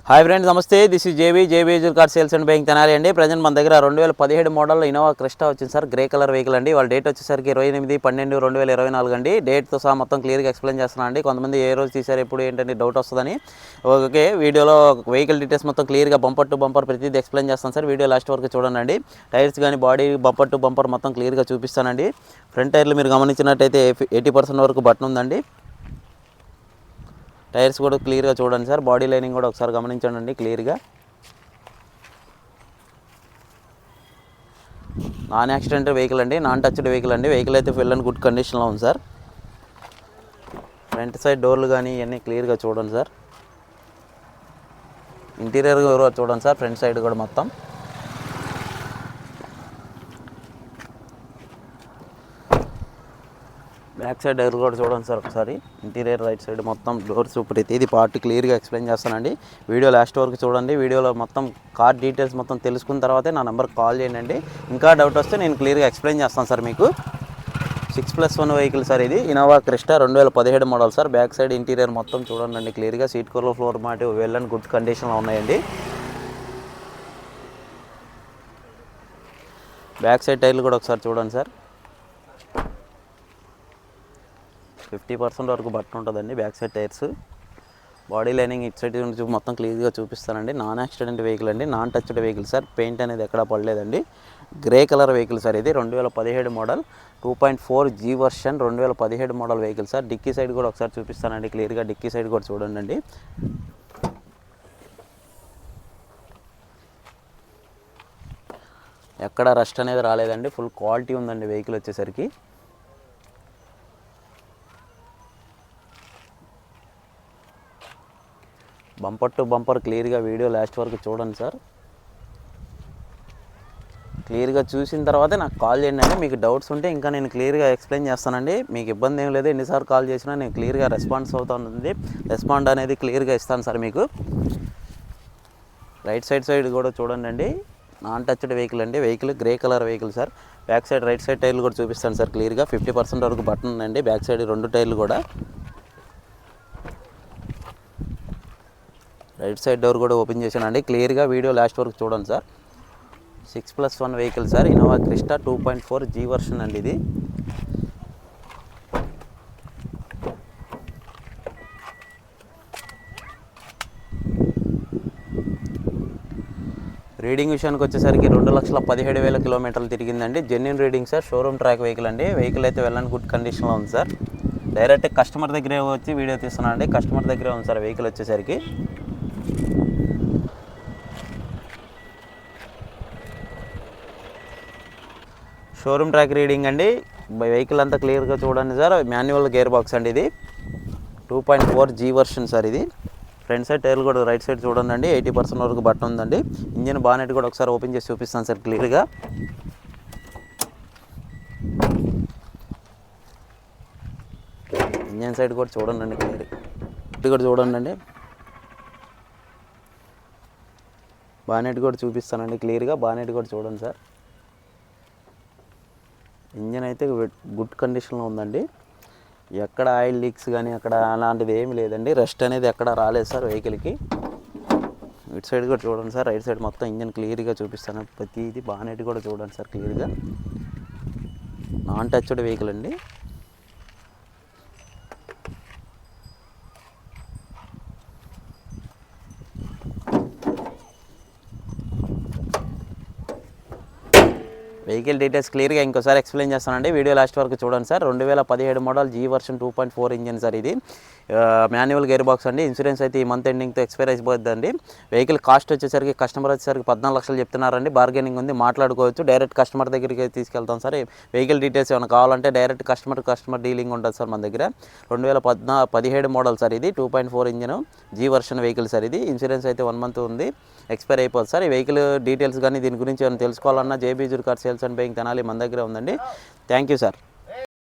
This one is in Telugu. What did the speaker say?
హాయ్ ఫ్రెండ్స్, నమస్తే. This is JB car sales and buying Tenali అండి. ప్రజెంట్ మన దగ్గర 2017 మోడల్ ఇన్నోవా క్రిస్టా వచ్చింది సార్. గ్రే కలర్ వెహికల్ అండి. వాళ్ళ డేట్ వచ్చేసరికి 28/12/2024 అండి. డేట్తో సహా మొత్తం క్లియర్గా ఎక్స్ప్లెయిన్ చేస్తున్నాను అండి. కొంతమంది ఏ రోజు తీసారు ఎప్పుడు ఏంటంటే డౌట్ వస్తుందని. ఓకే, వీడియోలో వెహికల్ డీటెయిల్స్ మొత్తం క్లియర్గా బంపర్ టు బంపర్ ప్రతిదీ ఎక్స్ప్లెయిన్ చేస్తాను సార్. వీడియో లాస్ట్ వరకు చూడండి. టైర్స్ కానీ బాడీ బంపర్ టు బంపర్ మొత్తం క్లియర్గా చూపిస్తానండి. ఫ్రంట్ టైర్లు మీరు గమనించినట్టయితే 80% వరకు బటన్ ఉందండి. టైర్స్ కూడా క్లియర్గా చూడండి సార్. బాడీ లైనింగ్ కూడా ఒకసారి గమనించండి క్లియర్గా. నాన్ యాక్సిడెంట్ వెహికల్ అండి, నాన్ టచ్డ్ వెహికల్ అండి. వెహికల్ అయితే ఫుల్ అండ్ గుడ్ కండిషన్లో ఉంది సార్. ఫ్రంట్ సైడ్ డోర్లు కానీ ఇవన్నీ క్లియర్గా చూడండి సార్. ఇంటీరియర్ కూడా చూడండి సార్. ఫ్రంట్ సైడ్ కూడా మొత్తం బ్యాక్ సైడ్ డోర్ కూడా చూడండి సార్ ఒకసారి. ఇంటీరియర్ రైట్ సైడ్ మొత్తం డోర్స్ ప్రతిదీ పార్ట్ క్లియర్గా ఎక్స్ప్లెయిన్ చేస్తానండి. వీడియో లాస్ట్ వరకు చూడండి. వీడియోలో మొత్తం కార్ డీటెయిల్స్ మొత్తం తెలుసుకున్న తర్వాతే నా నెంబర్కి కాల్ చేయండి. ఇంకా డౌట్ వస్తే నేను క్లియర్గా ఎక్స్ప్లెయిన్ చేస్తాను సార్ మీకు. 6+1 వెహికల్ సార్ ఇది. Innova Crysta 2017 model sir. Back side interior మొత్తం చూడండి క్లియర్గా. Seat cover floor mat well and good కండిషన్లో ఉన్నాయండి. బ్యాక్ సైడ్ టైర్లు కూడా ఒకసారి చూడండి సార్. 50% వరకు బట్టన్ ఉంటుందండి back side tyres. Body lining ఇటు సైడ్ నుంచి మొత్తం క్లియర్గా చూపిస్తానండి. నాన్ యాక్సిడెంట్ వెహికల్ అండి, non touched vehicle sir. Paint అనేది ఎక్కడా పడలేదండి. గ్రే కలర్ వెహికల్ సార్ ఇది. 2017 model 2.4 G version 2017 model vehicle sir. Dicky side కూడా ఒకసారి చూపిస్తానండి క్లియర్గా. డిక్కీ సైడ్ కూడా చూడండి. ఎక్కడ రస్ట్ అనేది రాలేదండి. ఫుల్ క్వాలిటీ ఉందండి వెహికల్ వచ్చేసరికి. బంపర్ టు బంపర్ క్లియర్గా వీడియో లాస్ట్ వరకు చూడండి సార్. క్లియర్గా చూసిన తర్వాతే నాకు కాల్ చేయండి. మీకు డౌట్స్ ఉంటే ఇంకా నేను క్లియర్గా ఎక్స్ప్లెయిన్ చేస్తానండి. మీకు ఇబ్బంది ఏం లేదు. ఎన్నిసార్లు కాల్ చేసినా నేను క్లియర్గా రెస్పాన్స్ అవుతానండి. రెస్పాండ్ అనేది క్లియర్గా ఇస్తాను సార్ మీకు. రైట్ సైడ్ కూడా చూడండి. నాన్ టచ్డ్ వెహికల్ అండి. Vehicle grey colour vehicle sir. Back side right side టైర్లు కూడా చూపిస్తాను సార్ క్లియర్గా. 50% వరకు బటన్ ఉందండి. బ్యాక్ సైడ్ 2 టైర్లు కూడా. రైట్ సైడ్ డోర్ కూడా ఓపెన్ చేశానండి క్లియర్గా. వీడియో లాస్ట్ వరకు చూడండి sir. 6+1 vehicle sir. Innova Crysta 2.4 G version అండి ఇది. రీడింగ్ విషయానికి వచ్చేసరికి 2,17,000 కిలోమీటర్లు తిరిగిందండి. Genuine reading sir. Showroom track vehicle అండి. వెహికల్ అయితే వెల్ అండ్ గుడ్ కండిషన్లో ఉంది సార్. డైరెక్ట్ కస్టమర్ దగ్గరే వచ్చి వీడియో తీస్తున్నానండి. కస్టమర్ దగ్గరే ఉంది సార్ వెహికల్ వచ్చేసరికి. షోరూమ్ ట్రాక్ రీడింగ్ అండి. వెహికల్ అంతా క్లియర్గా చూడండి సార్. మాన్యువల్ గేర్ బాక్స్ అండి ఇది. 2.4 G వర్షన్ సార్ ఇది. ఫ్రంట్ సైడ్ టైర్లు కూడా రైట్ సైడ్ చూడండి. 80% వరకు బటన్ ఉందండి. ఇంజిన్ బానెట్ కూడా ఒకసారి ఓపెన్ చేసి చూపిస్తాను సార్ క్లియర్గా. ఇంజిన్ సైడ్ కూడా చూడండి క్లియర్. ఇది కూడా చూడండి. బానెట్ కూడా చూపిస్తానండి క్లియర్గా. బానెట్ కూడా చూడండి సార్. ఇంజిన్ అయితే గుడ్ కండిషన్లో ఉందండి. ఎక్కడ ఆయిల్ లీక్స్ కానీ అక్కడ అలాంటిది ఏమి లేదండి. రెస్ట్ అనేది ఎక్కడ రాలేదు సార్ వెహికల్కి. ఇటు సైడ్ కూడా చూడండి సార్. రైట్ సైడ్ మొత్తం ఇంజిన్ క్లియర్గా చూపిస్తాను ప్రతిదీ. బానెట్ కూడా చూడండి సార్ క్లియర్గా. నాన్ టచ్డ్ వెహికల్ అండి. వెహికల్ డీటెయిల్స్ క్లియర్గా ఇంకోసారి ఎక్స్ప్లెయిన్ చేస్తానండి. వీడియో లాస్ట్ వరకు చూడండి sir. 2017 model G version 2.4 engine sir ఇది. మాన్యువల్ గేర్ బాక్స్ అండి. ఇన్సూరెన్స్ అయితే ఈ మంత్ ఎండింగ్తో ఎక్స్పైర్ అయిపోద్దండి. వెహికల్ కాస్ట్ వచ్చేసరికి కస్టమర్ వచ్చేసరికి 14 లక్షలు చెప్తున్నారండి. బార్గెనింగ్ ఉంది, మాట్లాడుకోవచ్చు. డైరెక్ట్ కస్టమర్ దగ్గరికి తీసుకెళ్తాం సార్. వెహికల్ డీటెయిల్స్ ఏమైనా కావాలంటే డైరెక్ట్ కస్టమర్ డీలింగ్ ఉంటుంది సార్ మన దగ్గర. 2017 మోడల్ సార్ ఇది. 2.4 engine G version vehicle sir ఇది. ఇన్సూరెన్స్ అయితే 1 మంత్ ఉంది, ఎక్స్పైర్ అయిపోతుంది సార్. ఈ వెహికల్ డీటెయిల్స్ కానీ దీని గురించి ఏమైనా తెలుసుకోవాలన్నా JB car sales and buying Tenali మన దగ్గర ఉందండి. Thank you sir.